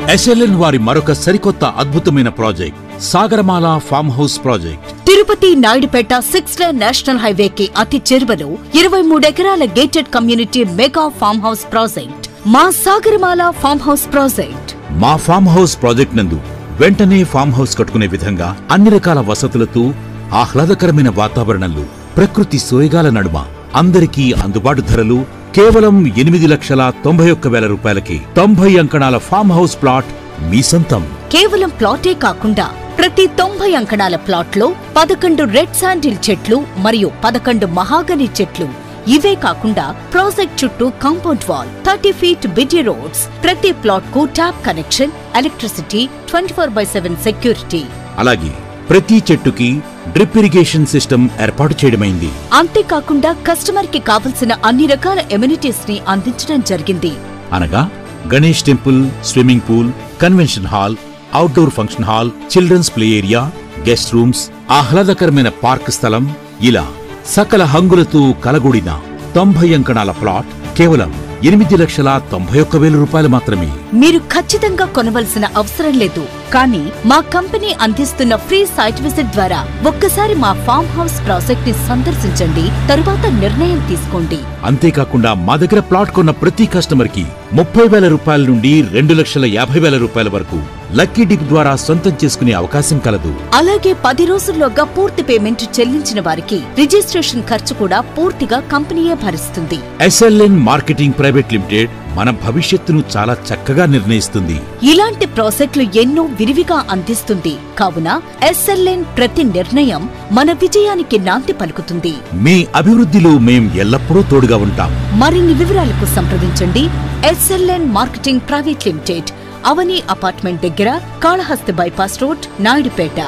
SLN వారి మరొక సరికొత్త అద్భుతమైన project Sagarmala farm house project. Tirupati Naidupeta 6 national హైవేకి అతి చేరువలో 23 ఎకరాల gated community mega farm house project మా సాగరమాల ఫామ్ హౌస్ ప్రాజెక్ట్. మా ఫామ్ హౌస్ ప్రాజెక్ట్ నందు వెంటనే ఫామ్ హౌస్ కట్టుకునే విధంగా అన్ని రకాల వసతులతో ఆహ్లాదకరమైన వాతావరణంలో ప్రకృతి సోయగాల నడుమ అందరికీ అందుబాటు ధరలు కేవలం 8,91,000 రూపాయలకి 90 అంకణాల ఫామ్ హౌస్ ప్లాట్ మీ సొంతం. కేవలం ప్లాటే కాకుండా ప్రతి 90 అంకణాల ప్లాట్ లో 11 రెడ్ శాండిల్ చెట్లు మరియు 11 మహాగని చెట్లు. ఇవే కాకుండా ప్రాజెక్ట్ చుట్టూ compound wall, 30 feet busy roads, ప్రతి ప్లాట్ కు ట్యాప్ కనెక్షన్, ఎలక్ట్రిసిటీ, 24/7 సెక్యూరిటీ. అలాగే ప్రతి చెట్టుకి డ్రిప్ ఇరిగేషన్ సిస్టమ్ ఏర్పాటు చేయడమైంది. అంతేకాకుండా కస్టమర్ కి కావలసిన అన్ని రకాల ఎమ్యూనిటీస్ ని అందించడం జరిగింది. అనగా Ganesh temple, swimming pool, convention hall, outdoor function hall, children's play area, guest rooms, ఆహ్లాదకరమైన పార్క్ స్థలం, ఇలా సకల హంగులతో కలగూడిన 90 అంకణాల ప్లాట్ కేవలం 8,91,000 రూపాయలు మాత్రమే. మీరు ఖచ్చితంగా కొనవలసిన అవసరం లేదు. కానీ మా కంపెనీ అందిస్తున్న ఫ్రీ సైట్ విజిట్ ద్వారా ఒక్కసారి మా ఫామ్ హౌస్ ప్రాజెక్ట్ ని సందర్శించండి, తరువాత నిర్ణయం తీసుకోండి. అంతేకాకుండా మా దగ్గర ప్లాట్ కొన్న ప్రతి కస్టమర్ కి 30,000 రూపాయల నుండి 2,50,000 రూపాయల వరకు లక్కీ డిప్ ద్వారా సొంతం చేసుకునే అవకాశం కలదు. అలాగే 10 రోజుల్లోగా పూర్తి పేమెంట్ చెల్లించిన వారికి రిజిస్ట్రేషన్ ఖర్చు కూడా పూర్తిగా కంపెనీయే భరిస్తుంది. SLN మార్కెటింగ్ ప్రైవేట్ లిమిటెడ్ మన భవిష్యత్తును చాలా చక్కగా నిర్ణయిస్తుంది. ఇలాంటి ప్రాజెక్టులు ఎన్నో విరివిగా అందిస్తుంది. కావున SLN ప్రతి నిర్ణయం మన విజయానికి నాంది పలుకుతుంది. మీ అభివృద్ధిలో మేం ఎల్లప్పుడూ తోడుగా ఉంటాం. మరిన్ని వివరాలకు సంప్రదించండి. SLN మార్కెటింగ్ ప్రైవేట్ లిమిటెడ్, అవని అపార్ట్మెంట్ దగ్గర, కాళహస్తి బైపాస్ రోడ్, నాయుడుపేట.